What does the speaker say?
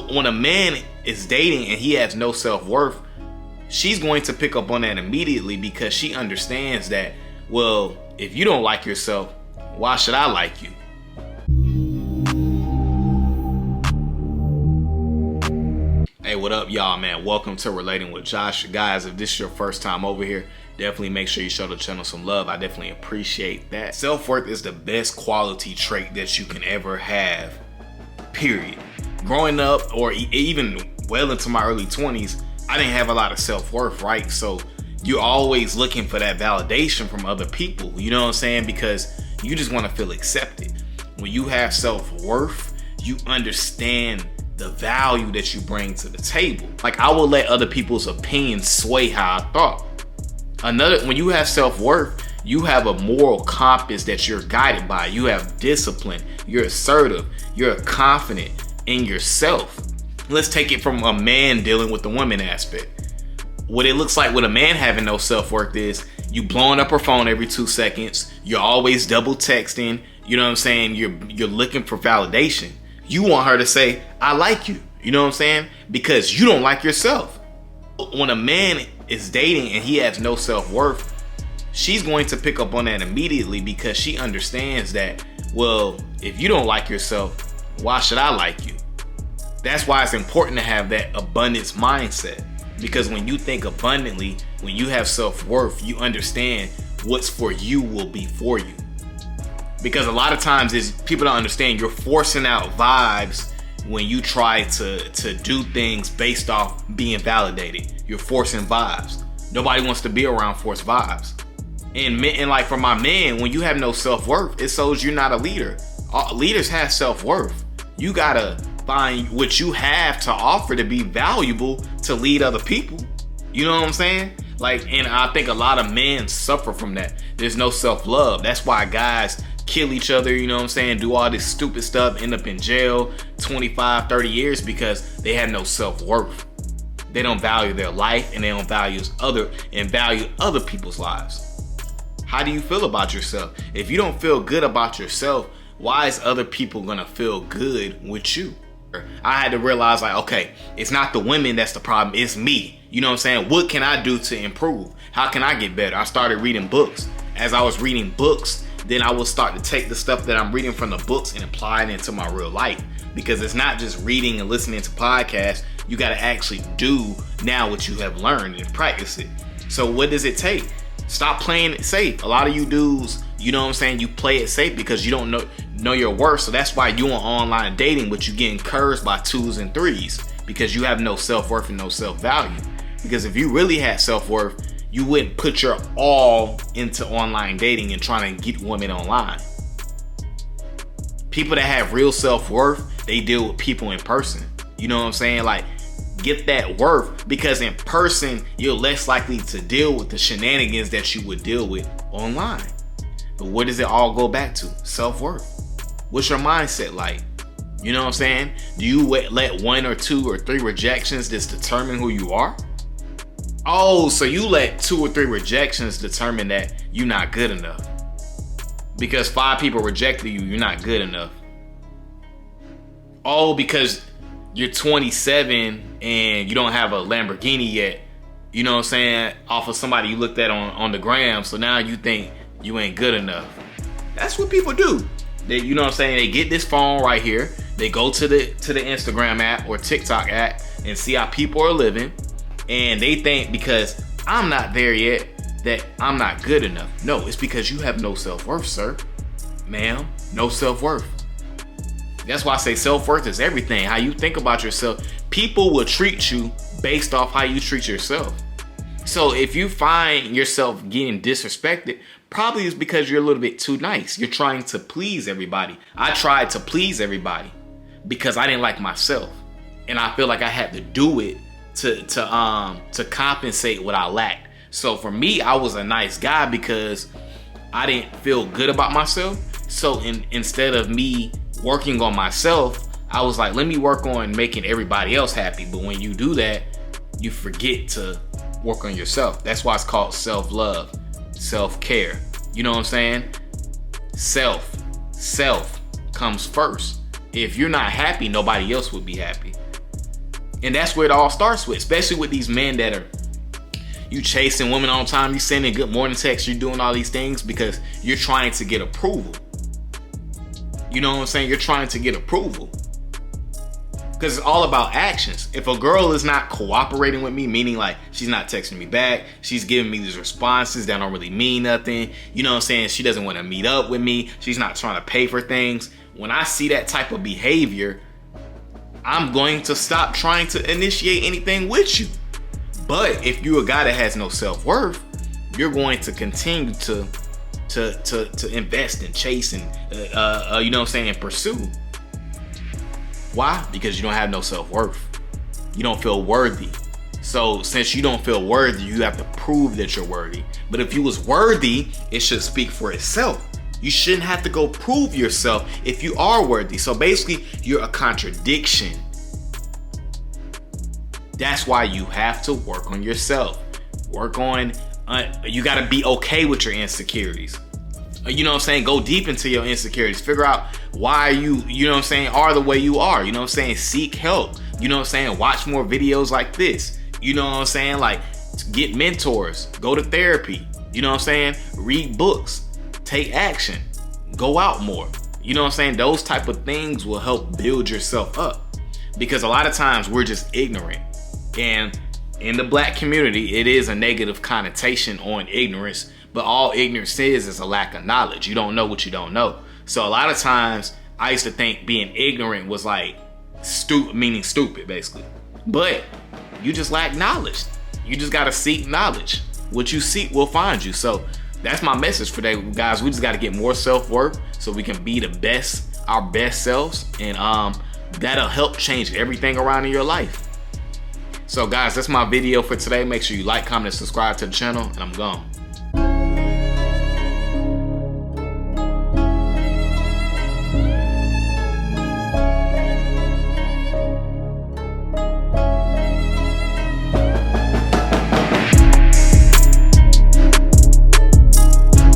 when a man is dating and he has no self-worth, she's going to pick up on that immediately because she understands that, well, if you don't like yourself, why should I like you? Hey, what up, y'all, man? Welcome to Relating with Josh. Guys, if this is your first time over here, definitely make sure you show the channel some love. I definitely appreciate that. Self-worth is the best quality trait that you can ever have, period. Growing up, or even well into my early 20s, I didn't have a lot of self-worth, right? So you're always looking for that validation from other people, you know what I'm saying? Because you just want to feel accepted. When you have self-worth, you understand the value that you bring to the table. Like, I will let other people's opinions sway how I thought. When you have self-worth, you have a moral compass that you're guided by. You have discipline, you're assertive, you're confident in yourself. Let's take it from a man dealing with the woman aspect. What it looks like with a man having no self-worth is you blowing up her phone every 2 seconds. You're always double texting. You know what I'm saying? You're looking for validation. You want her to say, I like you. You know what I'm saying? Because you don't like yourself. When a man is dating and he has no self-worth, she's going to pick up on that immediately because she understands that, well, if you don't like yourself, why should I like you? That's why it's important to have that abundance mindset. Because when you think abundantly, when you have self-worth, you understand what's for you will be for you. Because a lot of times people don't understand, you're forcing out vibes when you try to do things based off being validated. You're forcing vibes. Nobody wants to be around forced vibes. And like for my man, when you have no self-worth, it shows you're not a leader. Leaders have self-worth. You gotta find what you have to offer to be valuable to lead other people. You know what I'm saying? Like, and I think a lot of men suffer from that. There's no self-love. That's why guys kill each other, you know what I'm saying, do all this stupid stuff, end up in jail 25, 30 years because they have no self-worth. They don't value their life and they don't value other people's lives. How do you feel about yourself? If you don't feel good about yourself, why is other people gonna feel good with you? I had to realize, like, okay, it's not the women that's the problem, it's me. You know what I'm saying? What can I do to improve? How can I get better? I started reading books. As I was reading books, then I will start to take the stuff that I'm reading from the books and apply it into my real life. Because it's not just reading and listening to podcasts. You got to actually do now what you have learned and practice it. So what does it take? Stop playing it safe. A lot of you dudes, you know what I'm saying, you play it safe because you don't know your worth. So that's why you on online dating, but you get encouraged by 2s and 3s because you have no self-worth and no self-value. Because if you really had self-worth, you wouldn't put your all into online dating and trying to get women online. People that have real self-worth, they deal with people in person. You know what I'm saying? Like, get that worth, because in person, you're less likely to deal with the shenanigans that you would deal with online. But where does it all go back to? Self-worth. What's your mindset like? You know what I'm saying? Do you let 1 or 2 or 3 rejections just determine who you are? Oh, so you let 2 or 3 rejections determine that you're not good enough. Because 5 people rejected you, you're not good enough. Oh, because you're 27 and you don't have a Lamborghini yet. You know what I'm saying? Off of somebody you looked at on the gram. So now you think you ain't good enough. That's what people do. They, you know what I'm saying? They get this phone right here. They go to the Instagram app or TikTok app and see how people are living. And they think because I'm not there yet that I'm not good enough. No, it's because you have no self-worth, sir. Ma'am, no self-worth. That's why I say self-worth is everything. How you think about yourself. People will treat you based off how you treat yourself. So if you find yourself getting disrespected, probably it's because you're a little bit too nice. You're trying to please everybody. I tried to please everybody because I didn't like myself. And I feel like I had to do it to compensate what I lacked. So for me, I was a nice guy because I didn't feel good about myself. So instead of me working on myself, I was like, let me work on making everybody else happy. But when you do that, you forget to work on yourself. That's why it's called self-love, self-care. You know what I'm saying? Self comes first. If you're not happy, nobody else would be happy. And that's where it all starts with, especially with these men that are, you chasing women all the time, you sending good morning texts, you're doing all these things because you're trying to get approval. You know what I'm saying? You're trying to get approval. Because it's all about actions. If a girl is not cooperating with me, meaning like she's not texting me back, she's giving me these responses that don't really mean nothing, you know what I'm saying? She doesn't want to meet up with me, she's not trying to pay for things. When I see that type of behavior, I'm going to stop trying to initiate anything with you. But if you're a guy that has no self-worth, you're going to continue to invest and chase and you know what I'm saying, and pursue. Why? Because you don't have no self-worth. You don't feel worthy. So since you don't feel worthy, you have to prove that you're worthy. But if you was worthy, it should speak for itself. You shouldn't have to go prove yourself if you are worthy. So basically, you're a contradiction. That's why you have to work on yourself. Work on, you gotta be okay with your insecurities. You know what I'm saying? Go deep into your insecurities. Figure out why you know what I'm saying, are the way you are. You know what I'm saying? Seek help. You know what I'm saying? Watch more videos like this. You know what I'm saying? Like, get mentors. Go to therapy. You know what I'm saying? Read books. Take action. Go out more. You know what I'm saying? Those type of things will help build yourself up. Because a lot of times we're just ignorant. And in the black community, it is a negative connotation on ignorance. But all ignorance is a lack of knowledge. You don't know what you don't know. So a lot of times I used to think being ignorant was like meaning stupid, basically. But you just lack knowledge. You just gotta seek knowledge. What you seek will find you. So that's my message for today, guys. We just gotta get more self-worth so we can be the best, our best selves, and that'll help change everything around in your life. So guys, that's my video for today. Make sure you like, comment, and subscribe to the channel, and I'm gone.